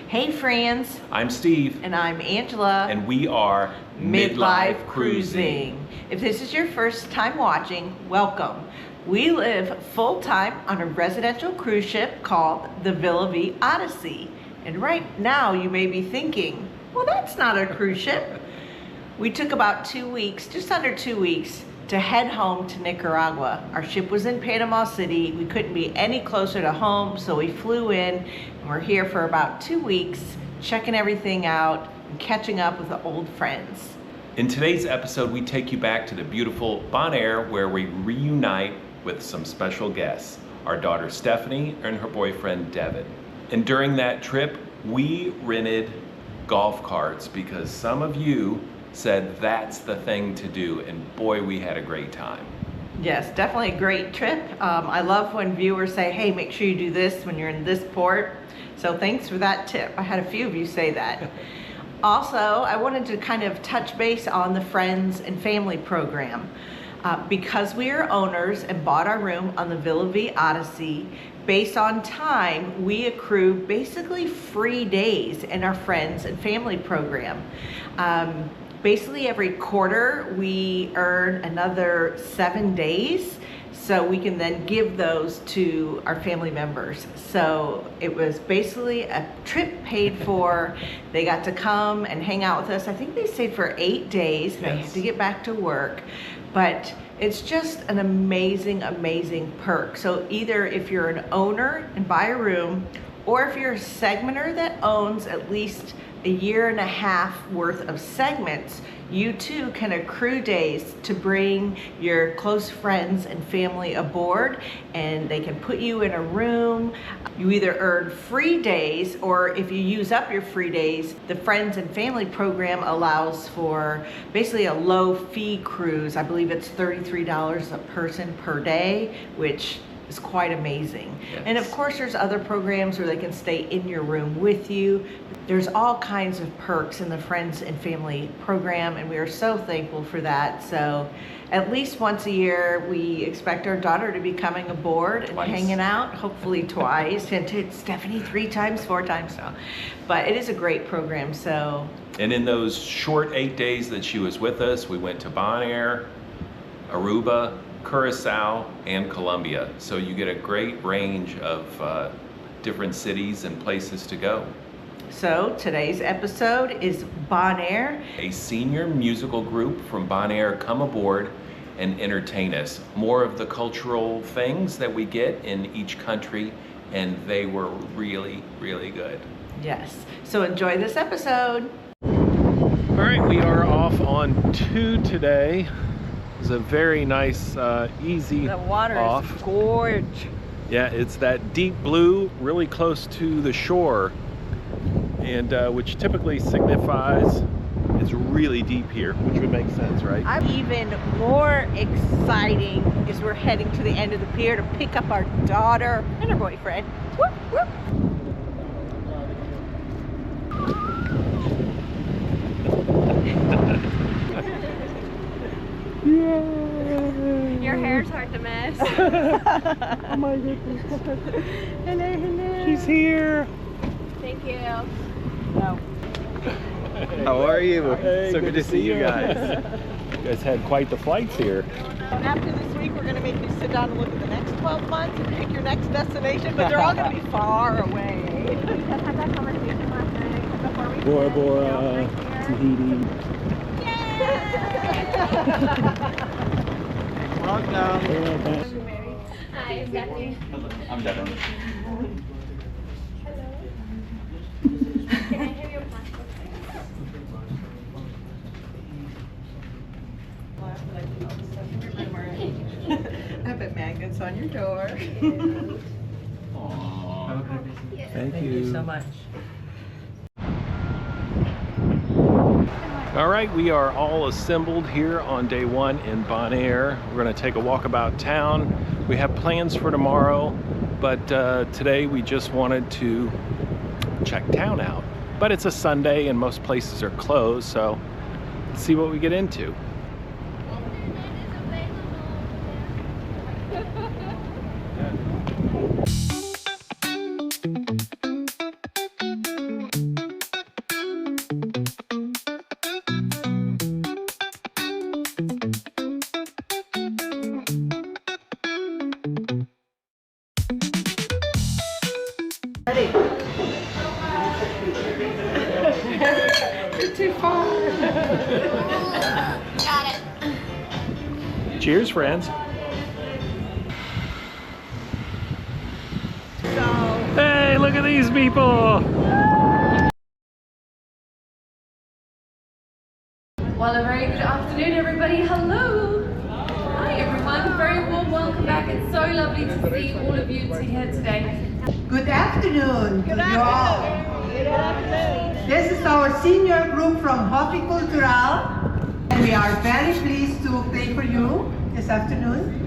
Hey friends, I'm Steve. and I'm Angela. And we are Midlife Cruising. If this is your first time watching, welcome. We live full-time on a residential cruise ship called the Villa Vie Odyssey. And right now you may be thinking, well, that's not a cruise ship. We took about 2 weeks, just under 2 weeks, to head home to Nicaragua. Our ship was in Panama City. We couldn't be any closer to home, so we flew in, and we're here for about 2 weeks, checking everything out and catching up with the old friends. In today's episode, we take you back to the beautiful Bonaire, where we reunite with some special guests, our daughter Stephanie and her boyfriend Devin. And during that trip, we rented golf carts because some of you said that's the thing to do, and boy, we had a great time. Yes, definitely a great trip. I love when viewers say, hey, make sure you do this when you're in this port. So thanks for that tip. I had a few of you say that. Also, I wanted to kind of touch base on the Friends and Family program. Because we are owners and bought our room on the Villa Vie Odyssey, based on time, we accrue basically free days in our Friends and Family program. Basically every quarter we earn another 7 days, so we can then give those to our family members. So it was basically a trip paid for. They got to come and hang out with us. I think they stayed for 8 days. Yes. They had to get back to work, but it's just an amazing, amazing perk. So either if you're an owner and buy a room, or if you're a segmenter that owns at least a year and a half worth of segments, you too can accrue days to bring your close friends and family aboard, and they can put you in a room. You either earn free days, or if you use up your free days, the Friends and Family program allows for basically a low fee cruise. I believe it's $33 a person per day, which is quite amazing. Yes. And of course there's other programs where they can stay in your room with you. There's all kinds of perks in the Friends and Family program, and we are so thankful for that. So at least once a year we expect our daughter to be coming aboard and hanging out, hopefully twice, and to Stephanie 3 times, 4 times now. But it is a great program. So, and in those short 8 days that she was with us, we went to Bonaire, Aruba, Curacao, and Colombia. So you get a great range of different cities and places to go. So today's episode is Bonaire. A senior musical group from Bonaire come aboard and entertain us. More of the cultural things that we get in each country, and they were really, really good. Yes. So enjoy this episode. All right, we are off on 2 today. It's a very nice, easy The water off. is gorgeous. Yeah, it's that deep blue, really close to the shore, and which typically signifies it's really deep here, which would make sense, right? Even more exciting is we're heading to the end of the pier to pick up our daughter and her boyfriend. Whoop, whoop. Yeah. Your hair's hard to miss. Oh my goodness. Hello, hello. She's here. Thank you. No. How are you? Hey, so good to see you guys. You guys had quite the flights here. And after this week, we're going to make you sit down and look at the next 12 months and pick your next destination, but they're all going to be far away. We just had that conversation last night before we Bora flew. Bora, Tahiti. Welcome. Hi, Stephanie. I'm Devin. Can I have your passport? I have magnets on your door. Aww. Thank you so much. All right, we are all assembled here on day 1 in Bonaire. We're going to take a walk about town. We have plans for tomorrow, but today we just wanted to check town out. But it's a Sunday and most places are closed, so let's see what we get into. Cheers, friends. Hey, look at these people. Well, a very good afternoon, everybody. Hello. Hi, everyone. Very warm welcome back. It's so lovely to see all of you here today. Good afternoon to you all. This is our senior group from Horticultural, and we are very pleased to play for you this afternoon.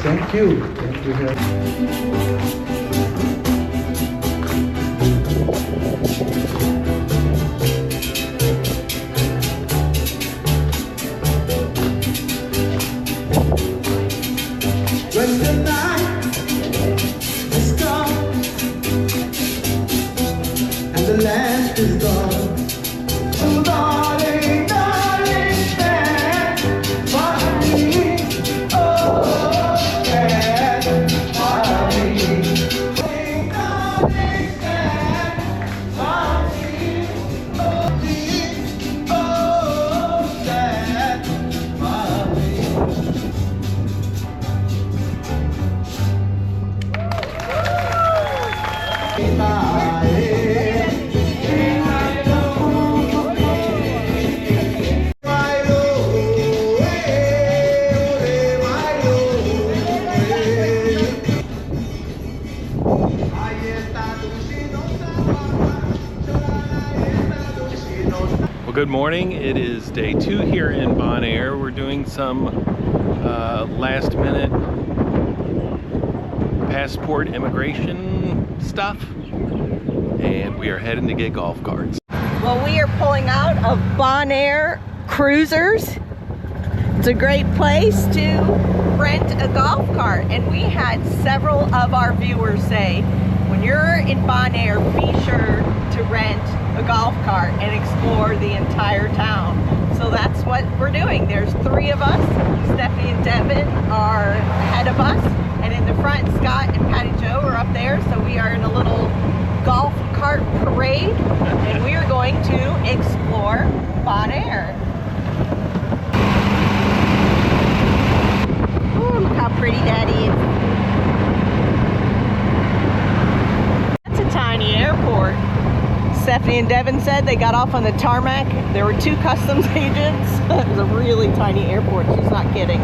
Thank you. Thank you very much. When the night is gone and the land is gone, oh darling, darling, stand by me. Oh, stand by me. Darling, stand by me. Oh, dear, oh, stand by me. Well, good morning. It is day 2 here in Bonaire. We're doing some last minute passport immigration stuff, and we are heading to get golf carts. Well, we are pulling out of Bonaire Cruisers. It's a great place to rent a golf cart, and we had several of our viewers say, when you're in Bonaire, be sure to rent a golf cart and explore the entire town. So that's what we're doing. There's 3 of us. Stephanie and Devin are ahead of us, and in the front, Scott and Patty Jo are up there. So we are in a little golf cart parade, and we are going to explore Bonaire. how pretty that is. That's a tiny airport. Stephanie and Devin said they got off on the tarmac. There were 2 customs agents. It was a really tiny airport. She's not kidding.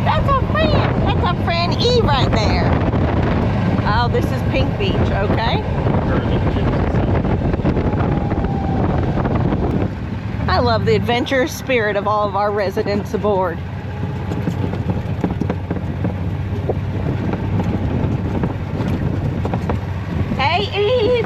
That's a friend E right there. Oh, this is Pink Beach, okay? I love the adventurous spirit of all of our residents aboard. Hey, Eve!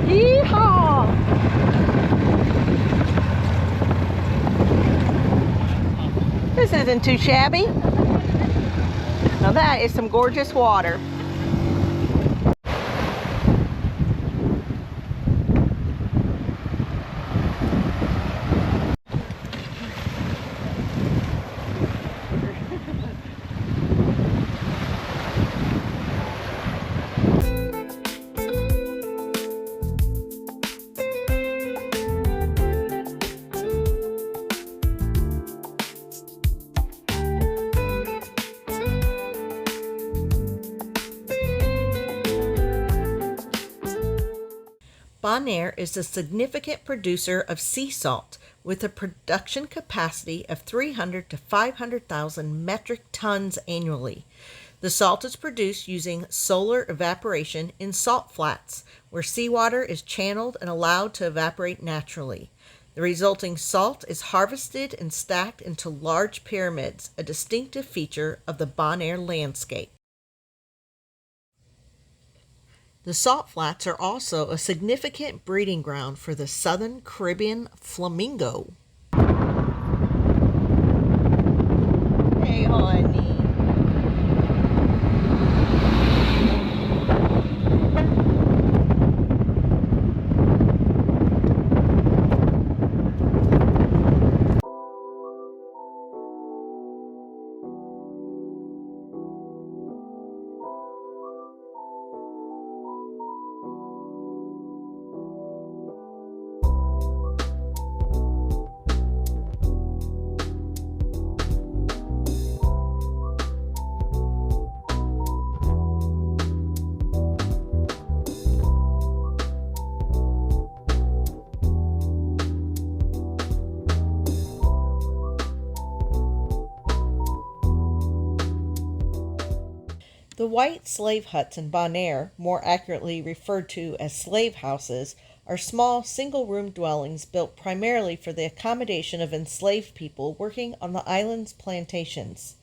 Yeehaw! This isn't too shabby. Now that is some gorgeous water. Bonaire is a significant producer of sea salt with a production capacity of 300 to 500,000 metric tons annually. The salt is produced using solar evaporation in salt flats, where seawater is channeled and allowed to evaporate naturally. The resulting salt is harvested and stacked into large pyramids, a distinctive feature of the Bonaire landscape. The salt flats are also a significant breeding ground for the southern Caribbean flamingo. Hey, honey. The white slave huts in Bonaire, more accurately referred to as slave houses, are small single-room dwellings built primarily for the accommodation of enslaved people working on the island's plantations.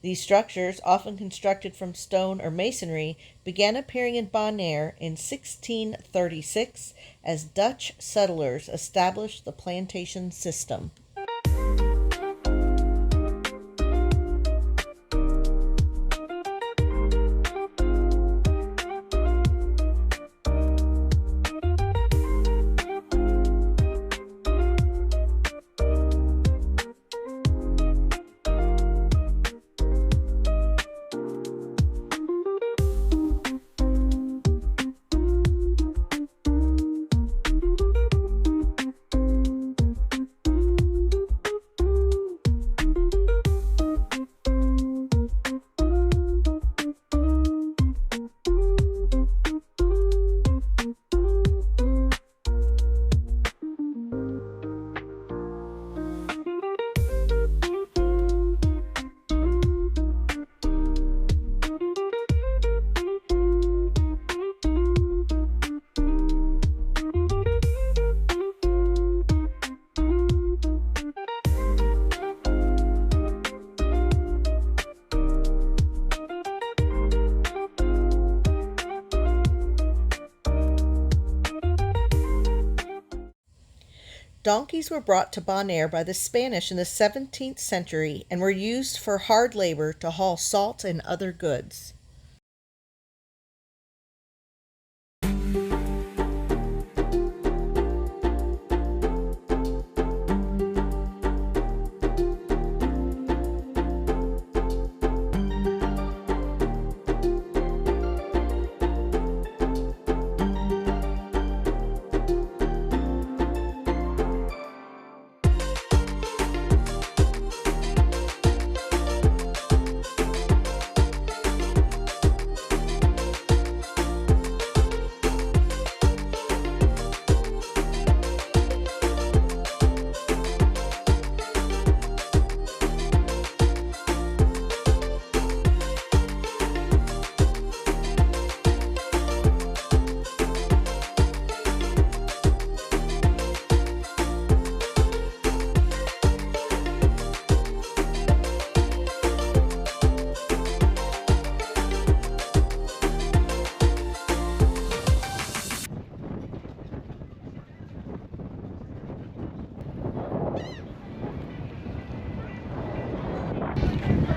These structures, often constructed from stone or masonry, began appearing in Bonaire in 1636 as Dutch settlers established the plantation system. Donkeys were brought to Bonaire by the Spanish in the 17th century and were used for hard labor to haul salt and other goods.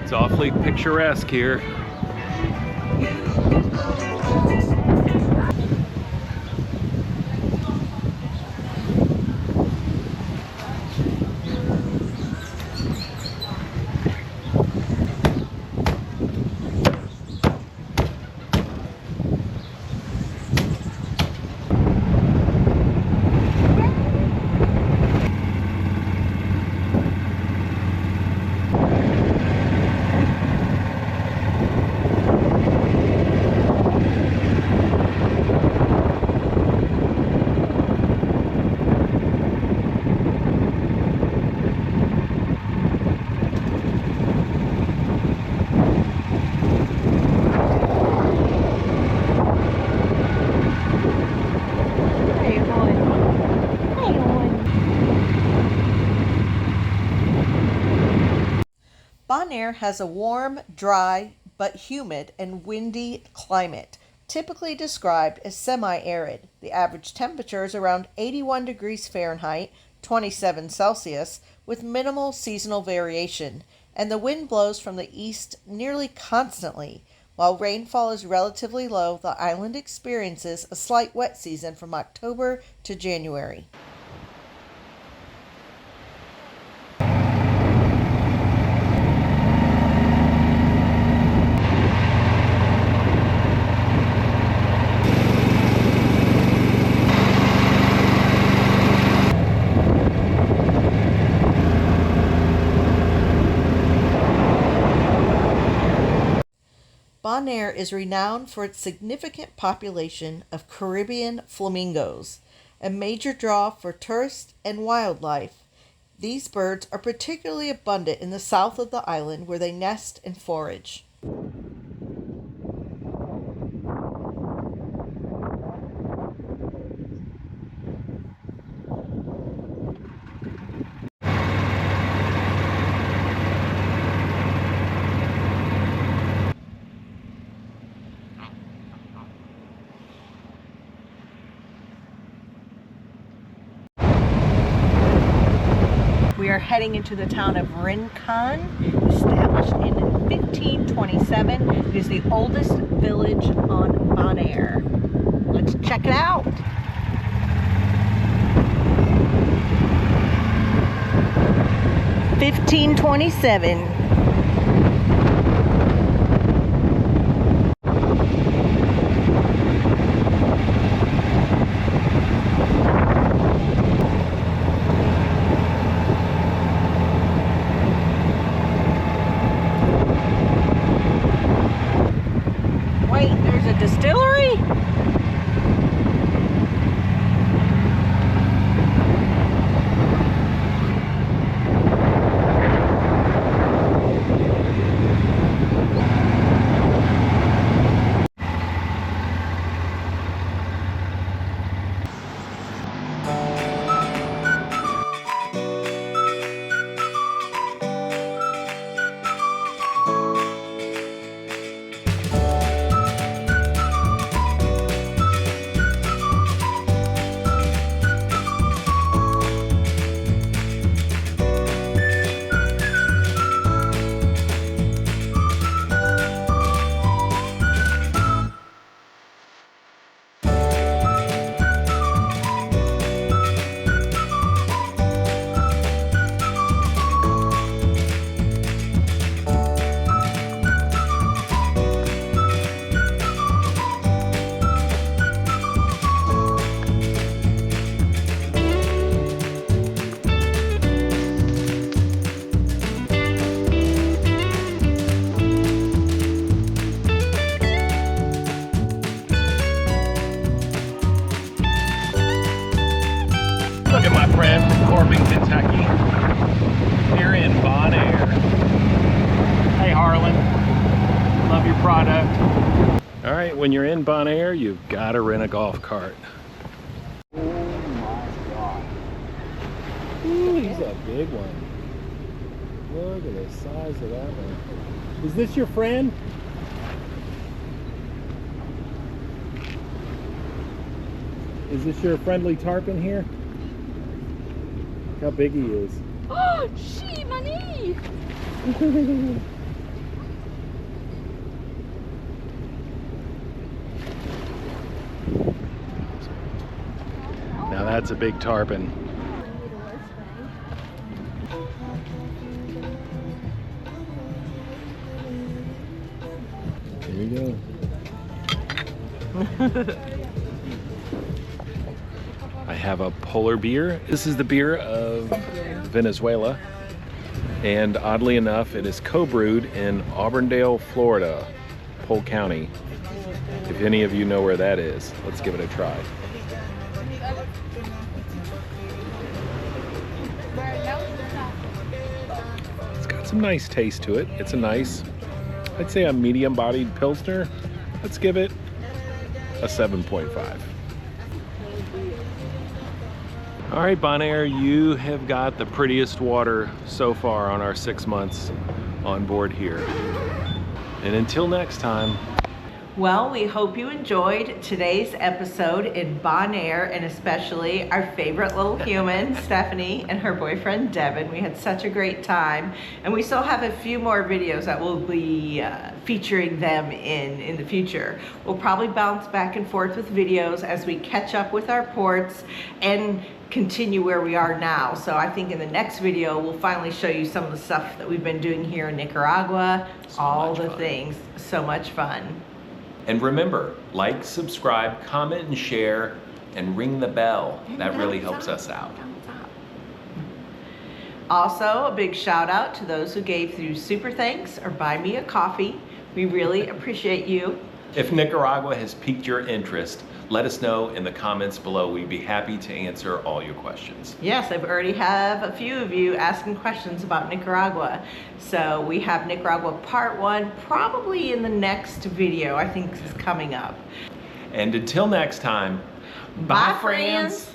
It's awfully picturesque here. Bonaire has a warm, dry, but humid and windy climate, typically described as semi-arid. The average temperature is around 81 degrees Fahrenheit, 27 Celsius, with minimal seasonal variation, and the wind blows from the east nearly constantly. While rainfall is relatively low, the island experiences a slight wet season from October to January. Bonaire is renowned for its significant population of Caribbean flamingos, a major draw for tourists and wildlife. These birds are particularly abundant in the south of the island where they nest and forage. We are heading into the town of Rincon, established in 1527. It is the oldest village on Bonaire. Let's check it out. (1527). Distillery? Love your product. All right, when you're in Bonaire, you've got to rent a golf cart. Oh my God. Ooh, he's a big one. Look at the size of that one. Is this your friend? Is this your friendly tarpon here? Look how big he is. Oh, she, money! Now that's a big tarpon. There you go. I have a polar beer. This is the beer of Venezuela. And oddly enough, it is co-brewed in Auburndale, Florida, Polk County. If any of you know where that is, let's give it a try. It's got some nice taste to it. It's a nice, I'd say a medium-bodied Pilsner. Let's give it a 7.5. All right, Bonaire, you have got the prettiest water so far on our 6 months on board here. And until next time. Well, we hope you enjoyed today's episode in Bonaire, and especially our favorite little human, Stephanie, and her boyfriend, Devin. We had such a great time, and we still have a few more videos that we'll be featuring them in the future. We'll probably bounce back and forth with videos as we catch up with our ports and continue where we are now. So I think in the next video, we'll finally show you some of the stuff that we've been doing here in Nicaragua, all the things. So much fun. And remember, like, subscribe, comment, and share, and ring the bell. That really helps us out. Also, a big shout out to those who gave through Super Thanks or Buy Me a Coffee. We really appreciate you. If Nicaragua has piqued your interest, let us know in the comments below. We'd be happy to answer all your questions. Yes, I've already have a few of you asking questions about Nicaragua. So we have Nicaragua Part 1 probably in the next video, I think is coming up. And until next time, Bye, friends.